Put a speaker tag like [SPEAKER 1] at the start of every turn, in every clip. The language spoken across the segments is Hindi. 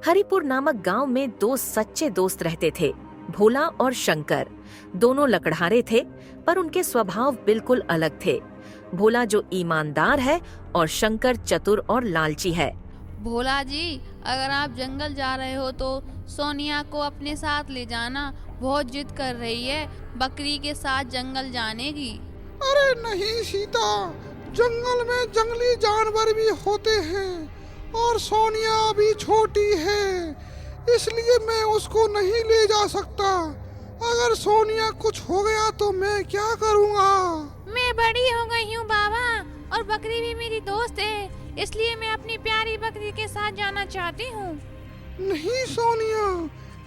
[SPEAKER 1] हरिपुर नामक गांव में दो सच्चे दोस्त रहते थे, भोला और शंकर। दोनों लकड़हारे थे, पर उनके स्वभाव बिल्कुल अलग थे। भोला जो ईमानदार है और शंकर चतुर और लालची है।
[SPEAKER 2] भोला जी, अगर आप जंगल जा रहे हो तो सोनिया को अपने साथ ले जाना। बहुत जिद कर रही है बकरी के साथ जंगल जाने की।
[SPEAKER 3] अरे नहीं सीता, जंगल में जंगली जानवर भी होते हैं और सोनिया अभी छोटी है, इसलिए मैं उसको नहीं ले जा सकता। अगर सोनिया कुछ हो गया तो मैं क्या करूँगा?
[SPEAKER 2] मैं बड़ी हो गई हूँ बाबा, और बकरी भी मेरी दोस्त है, इसलिए मैं अपनी प्यारी बकरी के साथ जाना चाहती हूँ।
[SPEAKER 3] नहीं सोनिया,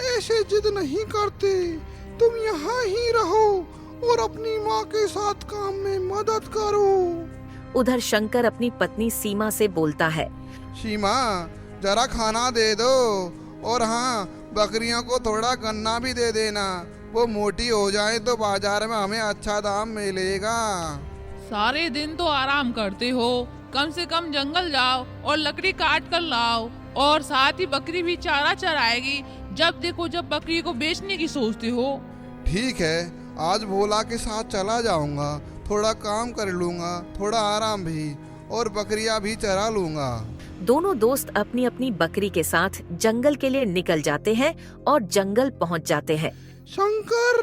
[SPEAKER 3] ऐसे जिद नहीं करते। तुम यहाँ ही रहो और अपनी माँ के साथ काम में मदद करो।
[SPEAKER 1] उधर शंकर अपनी पत्नी सीमा से बोलता है।
[SPEAKER 3] सीमा, जरा खाना दे दो, और हाँ, बकरियों को थोड़ा गन्ना भी दे देना। वो मोटी हो जाए तो बाजार में हमें अच्छा दाम मिलेगा।
[SPEAKER 4] सारे दिन तो आराम करते हो, कम से कम जंगल जाओ और लकड़ी काट कर लाओ, और साथ ही बकरी भी चारा चराएगी। जब देखो जब बकरी को बेचने की सोचते हो।
[SPEAKER 3] ठीक है, आज भोला के साथ चला जाऊंगा, थोड़ा काम कर लूंगा, थोड़ा आराम भी, और बकरियां भी चरा लूंगा।
[SPEAKER 1] दोनों दोस्त अपनी अपनी बकरी के साथ जंगल के लिए निकल जाते हैं और जंगल पहुंच जाते हैं।
[SPEAKER 3] शंकर,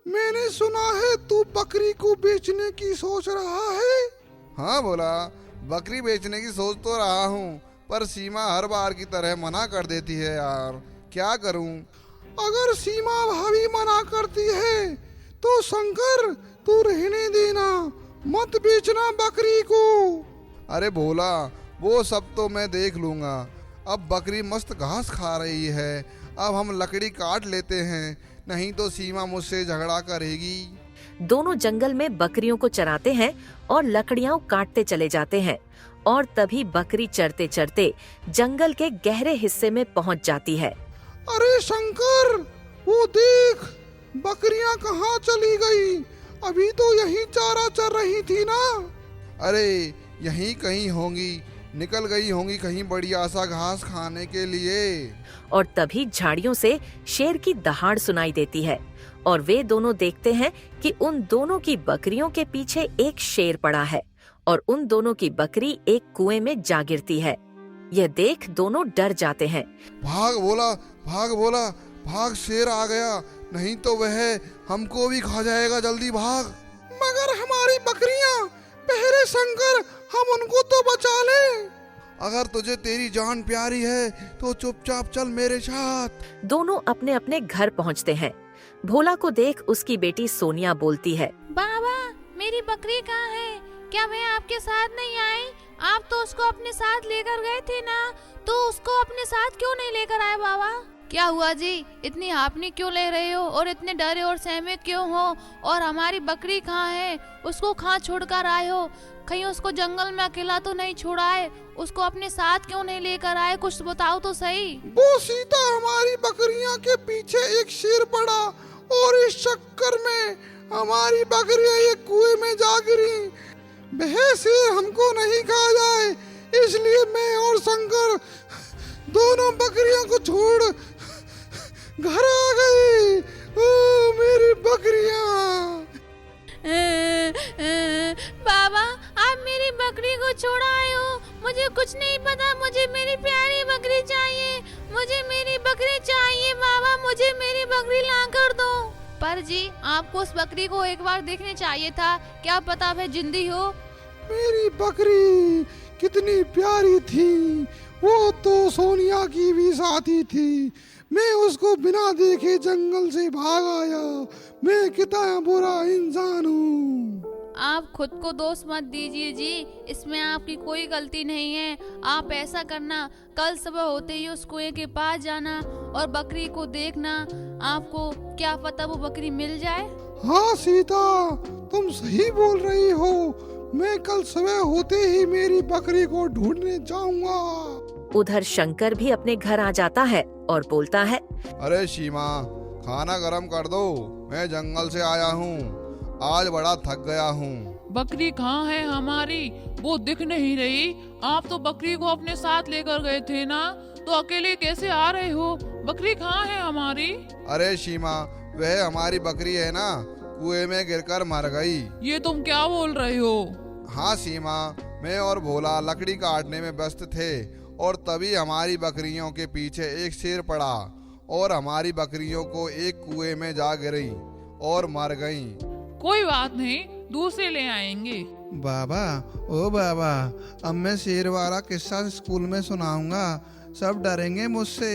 [SPEAKER 3] मैंने सुना है तू बकरी को बेचने की सोच रहा है। हाँ भोला, बकरी बेचने की सोच तो रहा हूँ, पर सीमा हर बार की तरह मना कर देती है यार, क्या करूँ? अगर सीमा भाभी मना करती है तो शंकर तू रहने देना, मत बेचना बकरी को। अरे भोला, वो सब तो मैं देख लूंगा। अब बकरी मस्त घास खा रही है, अब हम लकड़ी काट लेते हैं, नहीं तो सीमा मुझसे झगड़ा करेगी।
[SPEAKER 1] दोनों जंगल में बकरियों को चराते हैं और लकड़ियां काटते चले जाते हैं, और तभी बकरी चरते चरते जंगल के गहरे हिस्से में पहुंच जाती है।
[SPEAKER 3] अरे शंकर, वो देख, बकरियां कहाँ चली गई? अभी तो यही चारा चर रही थी ना। अरे यहीं कहीं होंगी, निकल गई होंगी कहीं बढ़िया सा घास खाने के लिए।
[SPEAKER 1] और तभी झाड़ियों से शेर की दहाड़ सुनाई देती है, और वे दोनों देखते हैं कि उन दोनों की बकरियों के पीछे एक शेर पड़ा है, और उन दोनों की बकरी एक कुएं में जा गिरती है। यह देख दोनों डर जाते हैं।
[SPEAKER 3] भाग भोला, भाग भोला, भाग, शेर आ गया, नहीं तो वह हमको भी खा जाएगा, जल्दी भाग। मगर हमारी बकरियां, पहले शंकर, हम उनको तो बचा ले। अगर तुझे तेरी जान प्यारी है तो चुपचाप चल मेरे साथ।
[SPEAKER 1] दोनों अपने अपने घर पहुंचते हैं। भोला को देख उसकी बेटी सोनिया बोलती है।
[SPEAKER 2] बाबा, मेरी बकरी कहाँ है? क्या वह आपके साथ नहीं आई? आप तो उसको अपने साथ लेकर गए थे ना, तो उसको अपने साथ क्यों नहीं लेकर आए बाबा? क्या हुआ जी, इतनी हाफनी क्यों ले रहे हो और इतने डरे और सहमे क्यों हो? और हमारी बकरी कहाँ है? उसको कहाँ छोड़कर आए हो? कहीं उसको जंगल में अकेला तो नहीं छोड़ा है? उसको अपने साथ क्यों नहीं लेकर आए? कुछ बताओ तो सही।
[SPEAKER 3] वो सीता, हमारी बकरियां के पीछे एक शेर पड़ा, और इस चक्कर में हमारी बकरियां एक कुएं में जा गिरी। वह शेर हमको नहीं खा जाए, इसलिए मैं और शंकर दोनों बकरियों को छोड़ घर आ गए। ओ मेरी बकरियां।
[SPEAKER 2] बाबा, आप मेरी बकरी को छोड़ आए हो। मुझे कुछ नहीं पता, मुझे मेरी प्यारी बकरी चाहिए, मुझे मेरी बकरी चाहिए बाबा, मुझे मेरी बकरी ला कर दो। पर जी, आपको उस बकरी को एक बार देखने चाहिए था, क्या पता वह जिंदी हो।
[SPEAKER 3] मेरी बकरी कितनी प्यारी थी, वो तो सोनिया की भी साथी थी। मैं उसको बिना देखे जंगल से भाग आया। मैं कितना बुरा इंसान हूँ।
[SPEAKER 2] आप खुद को दोष मत दीजिए जी, इसमें आपकी कोई गलती नहीं है। आप ऐसा करना, कल सुबह होते ही उस कुएं के पास जाना और बकरी को देखना, आपको क्या पता वो बकरी मिल जाए।
[SPEAKER 3] हाँ सीता, तुम सही बोल रही हो। मैं कल सुबह होते ही मेरी बकरी को ढूंढने जाऊंगा।
[SPEAKER 1] उधर शंकर भी अपने घर आ जाता है और बोलता है।
[SPEAKER 3] अरे सीमा, खाना गरम कर दो, मैं जंगल से आया हूँ, आज बड़ा थक गया हूँ।
[SPEAKER 4] बकरी कहाँ है हमारी? वो दिख नहीं रही। आप तो बकरी को अपने साथ लेकर गए थे ना, तो अकेले कैसे आ रहे हो? बकरी कहाँ है हमारी?
[SPEAKER 3] अरे सीमा, वह हमारी बकरी है ना, कुएं में गिरकर मर गई।
[SPEAKER 4] ये तुम क्या बोल रहे हो?
[SPEAKER 3] हाँ सीमा, मैं और भोला लकड़ी काटने में व्यस्त थे और तभी हमारी बकरियों के पीछे एक शेर पड़ा और हमारी बकरियों को एक कुएं में जा गिरी और मर गईं।
[SPEAKER 4] कोई बात नहीं, दूसरे ले आएंगे।
[SPEAKER 5] बाबा, ओ बाबा, अब मैं शेर वाला किस्सा स्कूल में सुनाऊंगा, सब डरेंगे मुझसे।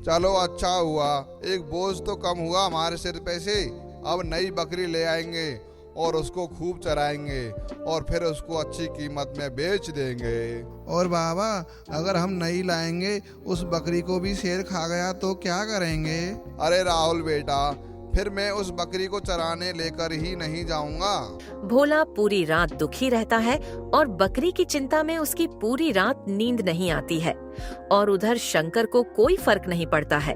[SPEAKER 3] चलो अच्छा हुआ, एक बोझ तो कम हुआ हमारे सिर पे से। अब नई बकरी ले आएंगे और उसको खूब चराएंगे और फिर उसको अच्छी कीमत में बेच देंगे।
[SPEAKER 5] और बाबा, अगर हम नहीं लाएंगे, उस बकरी को भी शेर खा गया तो क्या करेंगे?
[SPEAKER 3] अरे राहुल बेटा, फिर मैं उस बकरी को चराने लेकर ही नहीं जाऊंगा।
[SPEAKER 1] भोला पूरी रात दुखी रहता है और बकरी की चिंता में उसकी पूरी रात नींद नहीं आती है और उधर शंकर को कोई फर्क नहीं पड़ता है।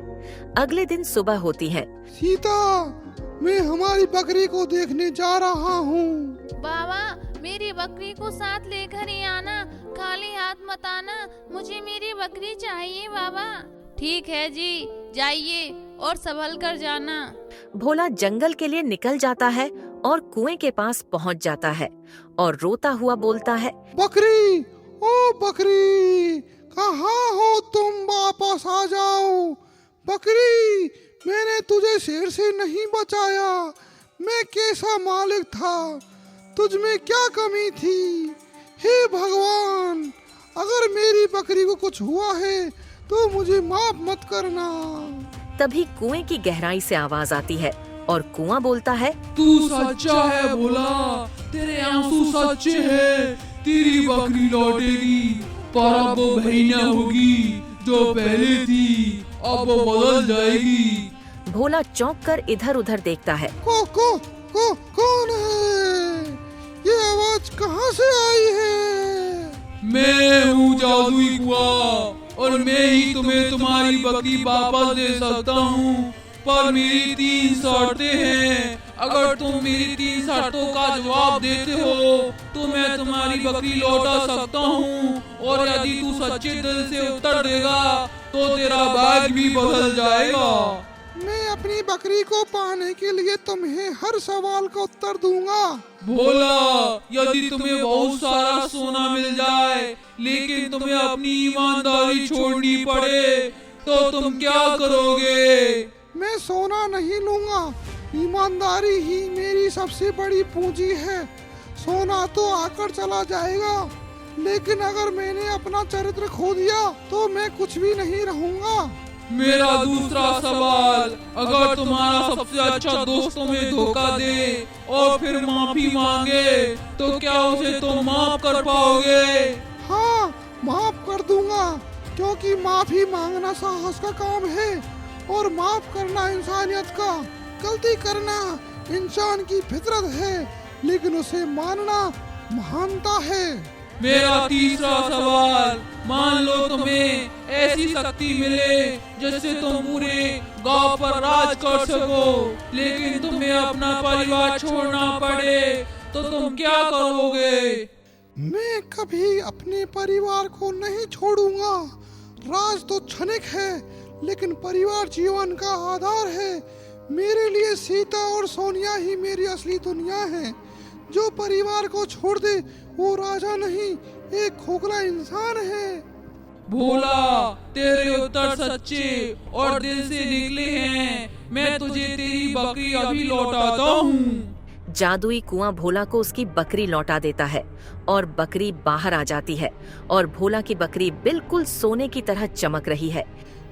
[SPEAKER 1] अगले दिन सुबह होती है।
[SPEAKER 5] सीता, मैं हमारी बकरी को देखने जा रहा हूँ।
[SPEAKER 2] बाबा, मेरी बकरी को साथ लेकर ही आना, खाली हाथ मत आना, मुझे मेरी बकरी चाहिए बाबा। ठीक है जी, जाइए और संभल कर जाना।
[SPEAKER 1] भोला जंगल के लिए निकल जाता है और कुएं के पास पहुंच जाता है और रोता हुआ बोलता है,
[SPEAKER 5] बकरी, ओ बकरी, कहाँ हो तुम? वापस आ जाओ। बकरी, मैंने तुझे शेर से नहीं बचाया, मैं कैसा मालिक था, तुझ में क्या कमी थी? हे भगवान, अगर मेरी बकरी को कुछ हुआ है तो मुझे माफ मत करना।
[SPEAKER 1] तभी कुएं की गहराई से आवाज आती है और कुआं बोलता है,
[SPEAKER 6] तू सच्चा है भोला, तेरे आंसू सच्चे हैं, तेरी बकरी लौटेगी, पर अब वो भैया होगी जो पहले थी, अब वो बदल जाएगी।
[SPEAKER 1] भोला चौंक कर इधर उधर देखता है।
[SPEAKER 5] कौन है? ये आवाज कहाँ से आई है?
[SPEAKER 6] मैं हूँ जादुई कुआं और मैं ही तुम्हें तुम्हारी बकरी वापस दे सकता हूँ, पर मेरी 3 शर्तें हैं। अगर तुम मेरी 3 शर्तों का जवाब देते हो तो मैं तुम्हारी बकरी लौटा सकता हूँ, और यदि तू सच्चे दिल से उत्तर देगा तो तेरा भाग्य भी बदल जाएगा।
[SPEAKER 5] मैं अपनी बकरी को पाने के लिए तुम्हें हर सवाल का उत्तर दूंगा।
[SPEAKER 6] भोला, यदि तुम्हें बहुत सारा सोना मिल जाए लेकिन तुम्हें अपनी ईमानदारी छोड़नी पड़े तो तुम क्या करोगे?
[SPEAKER 5] मैं सोना नहीं लूंगा, ईमानदारी ही मेरी सबसे बड़ी पूंजी है। सोना तो आकर चला जाएगा, लेकिन अगर मैंने अपना चरित्र खो दिया तो मैं कुछ भी नहीं रहूंगा।
[SPEAKER 6] मेरा दूसरा सवाल, अगर तुम्हारा सबसे अच्छा दोस्त तुम्हें धोखा दे और फिर माफी मांगे तो क्या उसे तुम माफ कर पाओगे?
[SPEAKER 5] हाँ, माफ कर दूंगा, क्योंकि माफी मांगना साहस का काम है और माफ करना इंसानियत का। गलती करना इंसान की फितरत है, लेकिन उसे मानना महानता है।
[SPEAKER 6] मेरा तीसरा सवाल, मान लो तुम्हें ऐसी शक्ति मिले जिससे तुम पूरे गांव पर राज कर सको, लेकिन तुम्हें अपना परिवार छोड़ना पड़े तो तुम क्या करोगे?
[SPEAKER 5] मैं कभी अपने परिवार को नहीं छोड़ूंगा। राज तो क्षणिक है, लेकिन परिवार जीवन का आधार है। मेरे लिए सीता और सोनिया ही मेरी असली दुनिया है। जो परिवार को छोड़ दे वो राजा नहीं, एक खोखला इंसान है।
[SPEAKER 6] भोला, तेरे उत्तर सच्चे और दिल से निकले हैं। मैं तुझे तेरी बकरी अभी लौटाता हूँ।
[SPEAKER 1] जादुई कुआं भोला को उसकी बकरी लौटा देता है और बकरी बाहर आ जाती है और भोला की बकरी बिल्कुल सोने की तरह चमक रही है।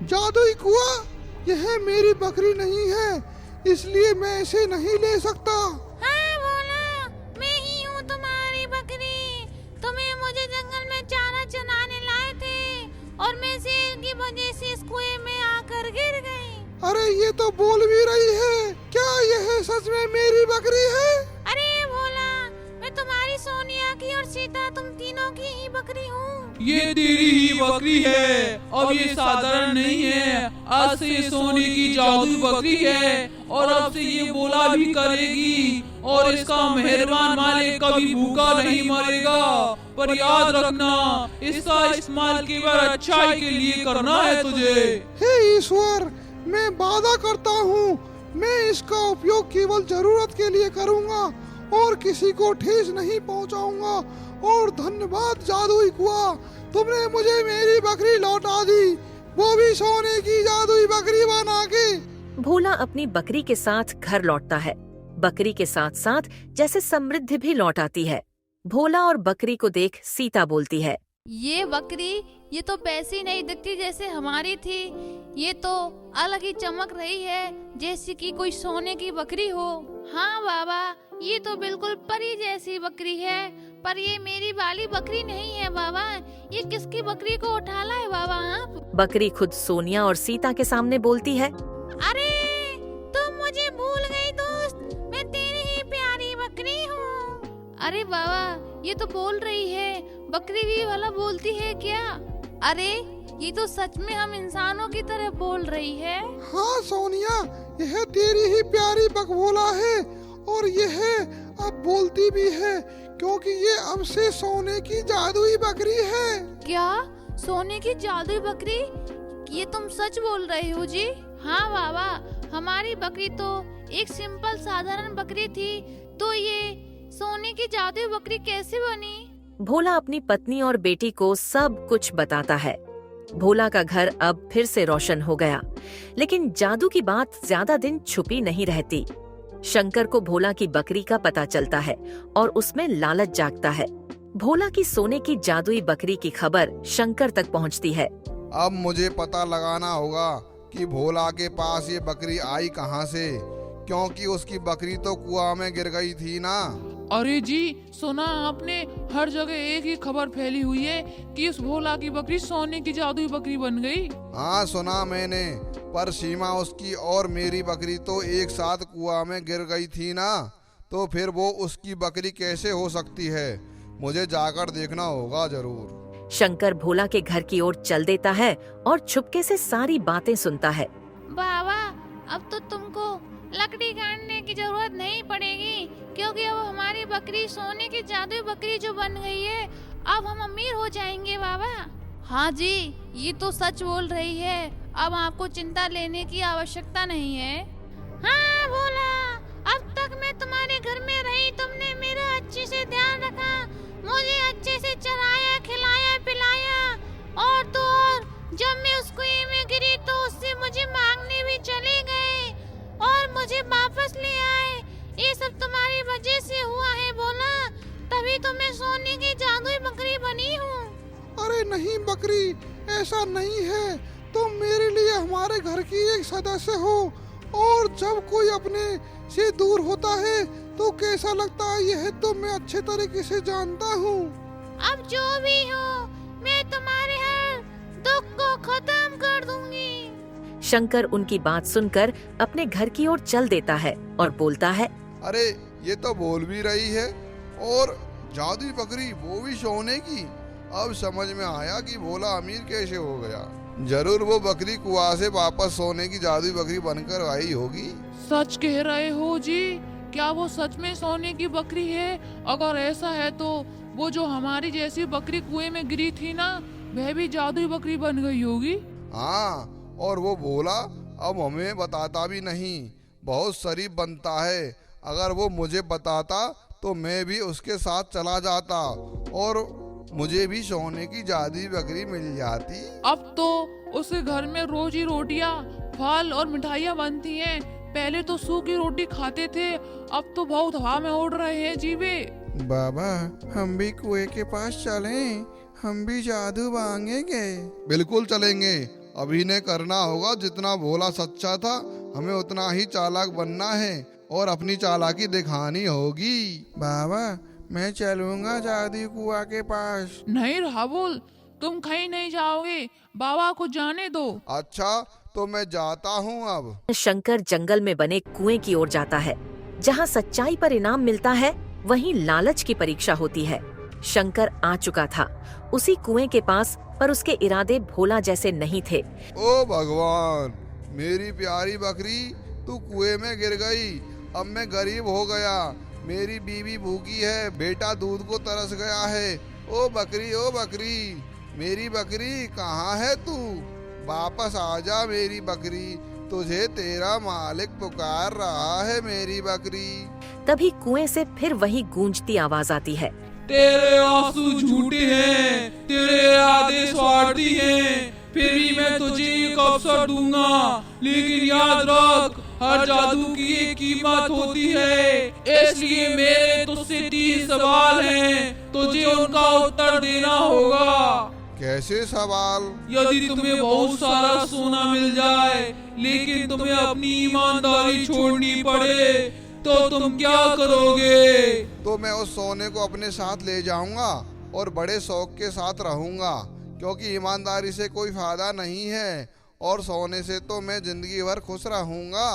[SPEAKER 5] जादुई कुआं, यह मेरी बकरी नहीं है, इसलिए मैं इसे नहीं ले सकता।
[SPEAKER 2] हाँ भोला, मैं ही हूँ तुम्हारी बकरी। तुम्हें मुझे जंगल में चारा चराने लाए थे और मैं शेर की वजह से इस कुएं में आकर गिर गई।
[SPEAKER 5] अरे ये तो बोल भी रही है, क्या यह सच में मेरी बकरी है?
[SPEAKER 2] अरे भोला, मैं तुम्हारी सोनिया की और सीता, तुम तीनों की ही बकरी हूँ।
[SPEAKER 6] ये तेरी ही बकरी है, अब ये साधारण नहीं है। आज से ये सोने की जादुई बकरी है और अब से ये बोला भी करेगी और इसका मेहरबान मालिक कभी भूखा नहीं मरेगा। पर याद रखना इसका इस्तेमाल केवल अच्छाई के लिए करना है तुझे।
[SPEAKER 5] हे ईश्वर, मैं वादा करता हूँ मैं इसका उपयोग केवल जरूरत के लिए करूँगा और किसी को ठेस नहीं पहुँचाऊंगा। और धन्यवाद जादुई कुआं, तुमने मुझे मेरी बकरी लौटा दी, वो भी सोने की जादुई बकरी बना के।
[SPEAKER 1] भोला अपनी बकरी के साथ घर लौटता है। बकरी के साथ साथ जैसे समृद्धि भी लौट आती है। भोला और बकरी को देख सीता बोलती है,
[SPEAKER 2] ये बकरी ये तो वैसी नहीं दिखती जैसे हमारी थी, ये तो अलग ही चमक रही है जैसे कि कोई सोने की बकरी हो। हाँ बाबा, ये तो बिल्कुल परी जैसी बकरी है, पर ये मेरी वाली बकरी नहीं है बाबा। ये किसकी बकरी को उठा लाए बाबा आप?
[SPEAKER 1] बकरी खुद सोनिया और सीता के सामने बोलती है,
[SPEAKER 2] अरे तुम मुझे भूल गई दोस्त, मैं तेरी ही प्यारी बकरी हूँ। अरे बाबा, ये तो बोल रही है, बकरी भी भला बोलती है क्या? अरे ये तो सच में हम इंसानों की तरह बोल रही है।
[SPEAKER 5] हाँ सोनिया, यह तेरी ही प्यारी बकभोला है और यह अब बोलती भी है, क्योंकि ये अब से सोने की जादुई बकरी है।
[SPEAKER 2] क्या सोने की जादुई बकरी? ये तुम सच बोल रही हो जी? हाँ बाबा, हमारी बकरी तो एक सिंपल साधारण बकरी थी, तो ये सोने की जादुई बकरी कैसे बनी?
[SPEAKER 1] भोला अपनी पत्नी और बेटी को सब कुछ बताता है। भोला का घर अब फिर से रोशन हो गया, लेकिन जादू की बात ज्यादा दिन छुपी नहीं रहती। शंकर को भोला की बकरी का पता चलता है और उसमें लालच जागता है। भोला की सोने की जादुई बकरी की खबर शंकर तक पहुंचती है।
[SPEAKER 3] अब मुझे पता लगाना होगा कि भोला के पास ये बकरी आई कहाँ से, क्योंकि उसकी बकरी तो कुआं में गिर गई थी ना।
[SPEAKER 4] अरे जी, सुना आपने? हर जगह एक ही खबर फैली हुई है कि उस भोला की बकरी सोने की जादुई बकरी बन गई।
[SPEAKER 3] हाँ सुना मैंने, पर सीमा उसकी और मेरी बकरी तो एक साथ कुआं में गिर गई थी ना, तो फिर वो उसकी बकरी कैसे हो सकती है? मुझे जाकर देखना होगा जरूर।
[SPEAKER 1] शंकर भोला के घर की ओर चल देता है और छुपके से सारी बातें सुनता है।
[SPEAKER 2] बाबा, अब तो तुमको लकड़ी काटने की जरूरत नहीं पड़ेगी, क्योंकि अब हमारी बकरी सोने की जादुई बकरी जो बन गई है, अब हम अमीर हो जाएंगे बाबा। हाँ जी, ये तो सच बोल रही है, अब आपको चिंता लेने की आवश्यकता नहीं है। हाँ भोला, अब तक मैं तुम्हारे घर में रही, तुमने मेरा अच्छे से ध्यान रखा, मुझे अच्छे से चराया, खिलाया, पिलाया, और तो और जब मैं उस कुएं में गिरी तो उससे मुझे मांगने भी चले गए और मुझे वापस ले आए। ये सब तुम्हारी वजह से हुआ है भोला, तभी तो मैं सोने की जादुई बकरी बनी हूँ।
[SPEAKER 5] अरे नहीं बकरी, ऐसा नहीं है, तुम मेरे लिए हमारे घर की एक सदस्य हो, और जब कोई अपने से दूर होता है तो कैसा लगता है यह तो मैं अच्छे तरीके से जानता हूँ।
[SPEAKER 2] अब जो भी हो, मैं तुम्हारे हर दुख को खत्म कर दूंगी।
[SPEAKER 1] शंकर उनकी बात सुनकर अपने घर की ओर चल देता है और बोलता है,
[SPEAKER 3] अरे ये तो बोल भी रही है, और जादुई बकरी वो भी सोने की। अब समझ में आया कि भोला अमीर कैसे हो गया। जरूर वो बकरी कुआं से वापस सोने की जादुई बकरी बनकर आई होगी।
[SPEAKER 4] सच कह रहे हो जी? क्या वो सच में सोने की बकरी है? अगर ऐसा है तो वो जो हमारी जैसी बकरी कुएं में गिरी थी ना, वह भी जादुई बकरी बन गई होगी।
[SPEAKER 3] हाँ, और वो भोला अब हमें बताता भी नहीं, बहुत शरीफ बनता है। अगर वो मुझे बताता तो मैं भी उसके साथ चला जाता और मुझे भी सोने की जादुई बकरी मिल जाती।
[SPEAKER 4] अब तो उसके घर में रोज ही रोटियां, फल और मिठाइयाँ बनती हैं। पहले तो सूखी रोटी खाते थे, अब तो बहुत हवा में उड़ रहे हैं जीवे।
[SPEAKER 5] बाबा, हम भी कुएं के पास चलें, हम भी जादू मांगेंगे।
[SPEAKER 3] बिल्कुल चलेंगे। अभिनय करना होगा, जितना भोला सच्चा था हमें उतना ही चालाक बनना है और अपनी चालाकी दिखानी होगी।
[SPEAKER 5] बाबा, मैं चलूंगा जादू कुआं के पास।
[SPEAKER 4] नहीं राहुल, तुम कहीं नहीं जाओगे, बाबा को जाने दो।
[SPEAKER 3] अच्छा, तो मैं जाता हूँ अब।
[SPEAKER 1] शंकर जंगल में बने कुएं की ओर जाता है। जहाँ सच्चाई पर इनाम मिलता है, वहीं लालच की परीक्षा होती है। शंकर आ चुका था उसी कुएं के पास, पर उसके इरादे भोला जैसे नहीं थे।
[SPEAKER 3] ओ भगवान, मेरी प्यारी बकरी तू कुएं में गिर गई। अब मैं गरीब हो गया, मेरी बीवी भूखी है, बेटा दूध को तरस गया है ओ बकरी, मेरी बकरी कहाँ है तू? वापस आजा मेरी बकरी, तुझे तेरा मालिक पुकार रहा है मेरी बकरी।
[SPEAKER 1] तभी कुएं से फिर वही गूंजती आवाज आती है।
[SPEAKER 6] तेरे आंसू झूठे हैं, तेरे इरादे स्वार्थी हैं, फिर भी मैं तुझे एक अवसर दूंगा, लेकिन याद रख हर जादू की एक कीमत होती है। इसलिए मेरे तुझसे 3 सवाल हैं, तुझे उनका उत्तर देना होगा।
[SPEAKER 3] कैसे सवाल?
[SPEAKER 6] यदि तुम्हें बहुत सारा सोना मिल जाए लेकिन तुम्हें अपनी ईमानदारी छोड़नी पड़े तो तुम क्या करोगे?
[SPEAKER 3] तो मैं उस सोने को अपने साथ ले जाऊंगा और बड़े शौक के साथ रहूंगा, क्योंकि ईमानदारी से कोई फायदा नहीं है और सोने से तो मैं जिंदगी भर खुश रहूंगा।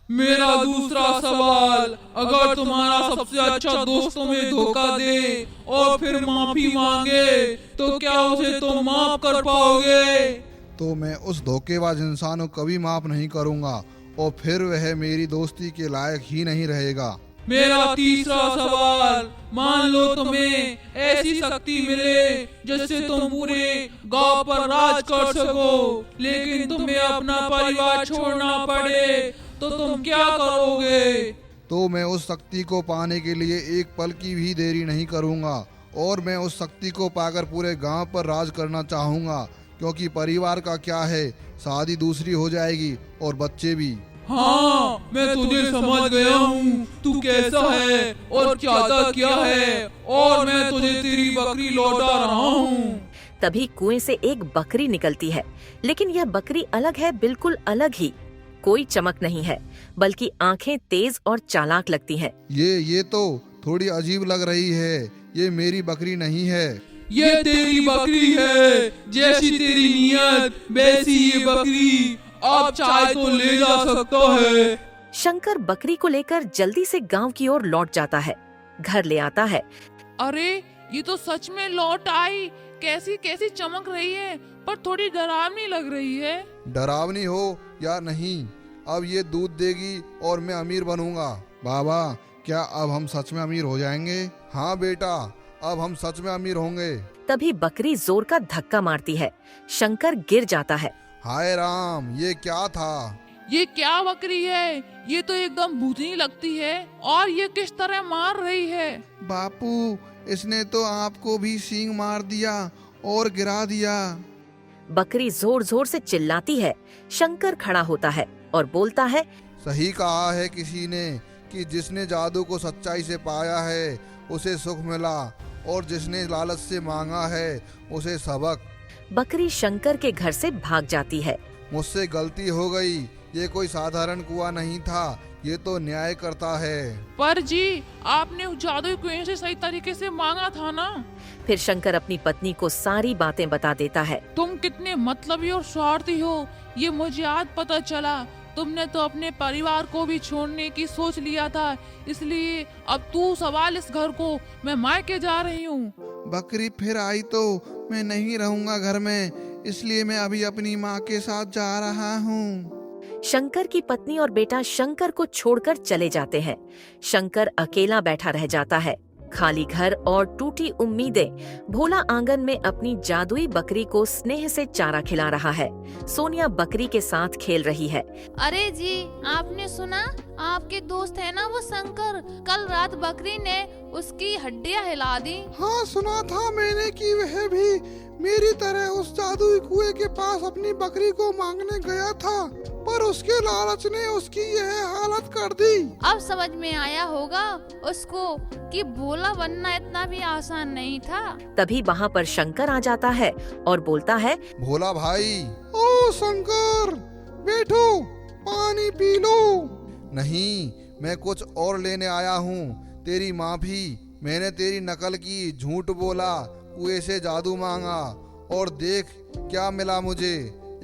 [SPEAKER 6] मेरा दूसरा सवाल, अगर तुम्हारा सबसे अच्छा दोस्त तुम्हें धोखा दे और फिर माफी मांगे तो क्या उसे तुम माफ कर पाओगे?
[SPEAKER 3] तो मैं उस धोखेबाज इंसान को कभी माफ नहीं करूंगा और फिर वह मेरी दोस्ती के लायक ही नहीं रहेगा।
[SPEAKER 6] मेरा तीसरा सवाल, मान लो तुम्हें ऐसी शक्ति मिले जिससे तुम पूरे गांव पर राज कर सको, लेकिन तुम्हें अपना परिवार छोड़ना पड़े तो तुम क्या करोगे?
[SPEAKER 3] तो मैं उस शक्ति को पाने के लिए एक पल की भी देरी नहीं करूंगा और मैं उस शक्ति को पाकर पूरे गांव पर राज करना चाहूंगा, क्योंकि परिवार का क्या है, शादी दूसरी हो जाएगी और बच्चे भी।
[SPEAKER 6] हाँ, मैं तुझे समझ गया हूँ, तू कैसा है और चाहता क्या है, और मैं तुझे तेरी बकरी लौटा रहा हूँ।
[SPEAKER 1] तभी कुएं से एक बकरी निकलती है, लेकिन यह बकरी अलग है, बिल्कुल अलग ही। कोई चमक नहीं है, बल्कि आंखें तेज और चालाक लगती हैं।
[SPEAKER 3] ये तो थोड़ी अजीब लग रही है, ये मेरी बकरी नहीं है।
[SPEAKER 6] ये तेरी बकरी है, जैसी तेरी नियत वैसी ये बकरी, आप चाहे तो ले जा सकता है।
[SPEAKER 1] शंकर बकरी को लेकर जल्दी से गांव की ओर लौट जाता है, घर ले आता है।
[SPEAKER 4] अरे ये तो सच में लौट आई, कैसी कैसी चमक रही है, पर थोड़ी डरावनी लग रही है।
[SPEAKER 3] डरावनी हो या नहीं, अब ये दूध देगी और मैं अमीर बनूंगा। बाबा, क्या अब हम सच में अमीर हो जाएंगे? हाँ बेटा, अब हम सच में अमीर होंगे।
[SPEAKER 1] तभी बकरी जोर का धक्का मारती है, शंकर गिर जाता है।
[SPEAKER 3] हाय राम, ये क्या था?
[SPEAKER 4] ये क्या बकरी है? ये तो एकदम भूतनी लगती है, और ये किस तरह मार रही है?
[SPEAKER 3] बापू, इसने तो आपको भी सींग मार दिया और गिरा दिया।
[SPEAKER 1] बकरी जोर जोर से चिल्लाती है। शंकर खड़ा होता है और बोलता है,
[SPEAKER 3] सही कहा है किसी ने कि जिसने जादू को सच्चाई से पाया है उसे सुख मिला, और जिसने लालच से मांगा है उसे सबक।
[SPEAKER 1] बकरी शंकर के घर से भाग जाती है।
[SPEAKER 3] मुझसे गलती हो गई, ये कोई साधारण कुआं नहीं था, ये तो न्याय करता है।
[SPEAKER 4] पर जी, आपने उस जादुई कुएं से सही तरीके से मांगा था ना?
[SPEAKER 1] फिर शंकर अपनी पत्नी को सारी बातें बता देता है।
[SPEAKER 4] तुम कितने मतलबी और स्वार्थी हो, ये मुझे आज पता चला। तुमने तो अपने परिवार को भी छोड़ने की सोच लिया था, इसलिए अब तू सवाल इस घर को, मैं मायके जा रही हूँ।
[SPEAKER 3] बकरी फिर आई तो मैं नहीं रहूंगा घर में, इसलिए मैं अभी अपनी माँ के साथ जा रहा हूँ।
[SPEAKER 1] शंकर की पत्नी और बेटा शंकर को छोड़कर चले जाते हैं। शंकर अकेला बैठा रह जाता है, खाली घर और टूटी उम्मीदें। भोला आंगन में अपनी जादुई बकरी को स्नेह से चारा खिला रहा है। सोनिया बकरी के साथ खेल रही है।
[SPEAKER 2] अरे जी, आपने सुना? आपके दोस्त है ना वो शंकर, कल रात बकरी ने उसकी हड्डियां हिला दी।
[SPEAKER 5] हाँ, सुना था मैंने कि वह भी मेरी तरह उस जादुई कुएं के पास अपनी बकरी को मांगने गया था, पर उसके लालच ने उसकी यह हालत कर दी।
[SPEAKER 2] अब समझ में आया होगा उसको कि भोला बनना इतना भी आसान नहीं था।
[SPEAKER 1] तभी वहाँ पर शंकर आ जाता है और बोलता है,
[SPEAKER 3] भोला भाई।
[SPEAKER 5] ओ शंकर, बैठो, पानी पी लो।
[SPEAKER 3] नहीं, मैं कुछ और लेने आया हूँ। तेरी माफी, मैंने तेरी नकल की, झूठ बोला, कुएं से जादू मांगा, और देख क्या मिला मुझे,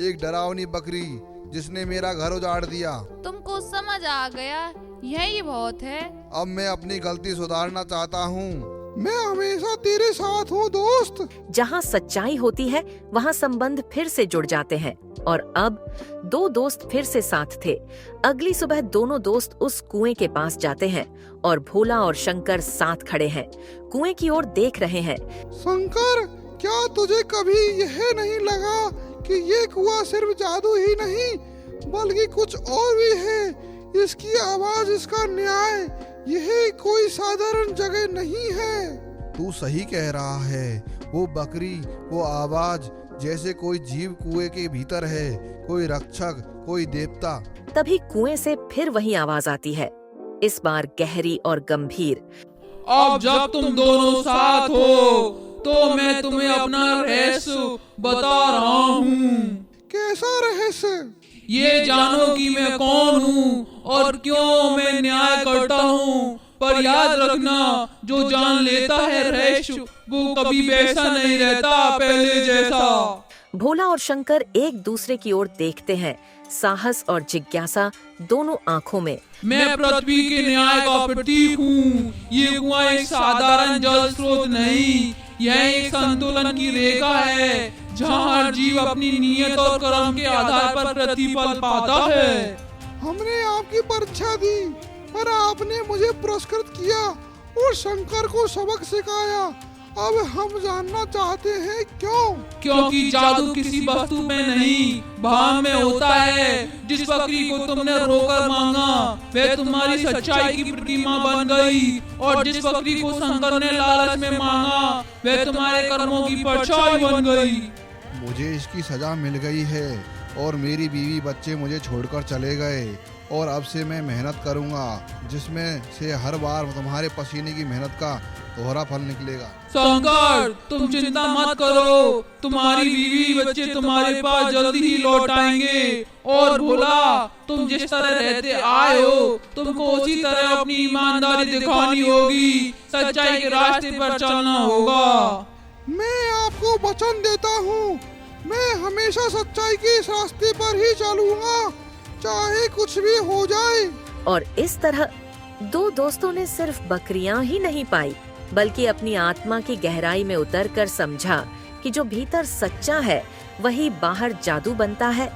[SPEAKER 3] एक डरावनी बकरी जिसने मेरा घर उजाड़ दिया।
[SPEAKER 2] तुमको समझ आ गया, यही बहुत है।
[SPEAKER 3] अब मैं अपनी गलती सुधारना चाहता हूँ
[SPEAKER 5] मैं हमेशा तेरे साथ हूँ दोस्त।
[SPEAKER 1] जहाँ सच्चाई होती है वहाँ संबंध फिर से जुड़ जाते हैं और अब दो दोस्त फिर से साथ थे। अगली सुबह दोनों दोस्त उस कुएं के पास जाते हैं और भोला और शंकर साथ खड़े हैं, कुएं की ओर देख रहे हैं।
[SPEAKER 5] शंकर, क्या तुझे कभी यह नहीं लगा कि ये कुआं सिर्फ जादू ही नहीं बल्कि कुछ और भी है? इसकी आवाज, इसका न्याय, यह कोई साधारण जगह नहीं है।
[SPEAKER 3] तू सही कह रहा है। वो बकरी, वो आवाज, जैसे कोई जीव कुएं के भीतर है, कोई रक्षक, कोई देवता।
[SPEAKER 1] तभी कुएं से फिर वही आवाज आती है, इस बार गहरी और गंभीर।
[SPEAKER 6] अब जब तुम दोनों साथ हो तो मैं तुम्हें अपना रहस्य बता रहा हूँ।
[SPEAKER 5] कैसा रहस्य?
[SPEAKER 6] ये जानो कि मैं कौन हूँ और क्यों मैं न्याय करता हूँ। पर याद रखना, जो जान लेता है रहस्य वो कभी वैसा नहीं रहता पहले जैसा।
[SPEAKER 1] भोला और शंकर एक दूसरे की ओर देखते हैं, साहस और जिज्ञासा दोनों आंखों में।
[SPEAKER 6] मैं पृथ्वी के न्याय का प्रतीक हूँ। ये कुआं एक साधारण जल स्रोत नहीं, यह एक संतुलन की रेखा है जहाँ हर जीव अपनी नीयत और कर्म के आधार पर प्रतिफल पाता है।
[SPEAKER 5] हमने आपकी परीक्षा दी पर आपने मुझे पुरस्कृत किया और शंकर को सबक सिखाया। अब हम जानना चाहते हैं क्यों?
[SPEAKER 6] क्योंकि जादू किसी वस्तु में नहीं, भाव में होता है। जिस बकरी को तुमने रोकर मांगा वह तुम्हारी सच्चाई की प्रतिमा बन गई, और जिस बकरी को शंकर ने लालच में मांगा वह तुम्हारे कर्मों की परछाई बन गई।
[SPEAKER 3] मुझे इसकी सजा मिल गई है और मेरी बीवी बच्चे मुझे छोड़कर चले गए, और अब से मैं मेहनत करूंगा जिसमें से हर बार तुम्हारे पसीने की मेहनत का दोहरा फल निकलेगा।
[SPEAKER 6] शंकर, तुम चिंता मत करो, तुम्हारी बीवी बच्चे तुम्हारे पास जल्दी ही लौट आएंगे। और भोला, तुम जिस तरह रहते आए हो तुमको उसी तरह अपनी ईमानदारी दिखानी होगी, सच्चाई के रास्ते पर चलना होगा।
[SPEAKER 5] मैं आपको वचन देता हूँ, मैं हमेशा सच्चाई के इस रास्ते पर ही चलूंगा, चाहे कुछ भी हो जाए।
[SPEAKER 1] और इस तरह दो दोस्तों ने सिर्फ बकरियां ही नहीं पाई बल्कि अपनी आत्मा की गहराई में उतरकर समझा कि जो भीतर सच्चा है वही बाहर जादू बनता है।